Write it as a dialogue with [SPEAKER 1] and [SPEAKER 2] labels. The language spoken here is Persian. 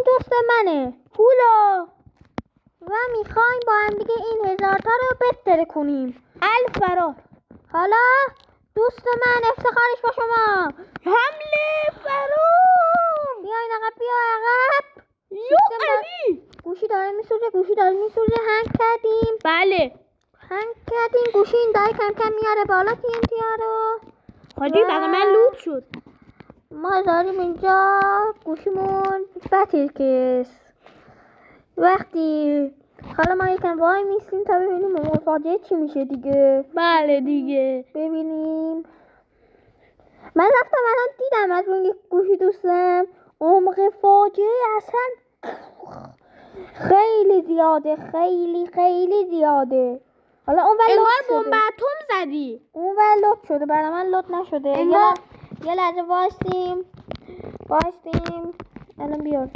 [SPEAKER 1] این دوست منه هولا و میخوایم با هم دیگه این 1000 تا رو بتره کنیم. الفرار. حالا دوست من افتخارش با شما.
[SPEAKER 2] حمله فرار.
[SPEAKER 1] بیاین عقب، بیا عقب.
[SPEAKER 2] علی
[SPEAKER 1] گوشی داره میسوزه. هنگ کردیم.
[SPEAKER 2] بله
[SPEAKER 1] هنگ کردیم. گوشی این داره کم کم میاره بالا TNT رو.
[SPEAKER 2] حاجی برای من لوت شد.
[SPEAKER 1] ما داریم اینجا گوشیمون بترکس. وقتی حالا ما یکم وای میستیم تا ببینیم اون فاجعه چی میشه دیگه.
[SPEAKER 2] بله دیگه
[SPEAKER 1] ببینیم. من رفتم الان دیدم از اون یک گوشی دوستم عمق فاجعه اصلا خیلی زیاده، خیلی زیاده. حالا اون ور
[SPEAKER 2] انگار
[SPEAKER 1] لود شده.
[SPEAKER 2] بمب اتم زدی.
[SPEAKER 1] اون ور لود شده، برای من لود نشده.
[SPEAKER 2] انگار
[SPEAKER 1] یه لحظه وایستیم الان بیار.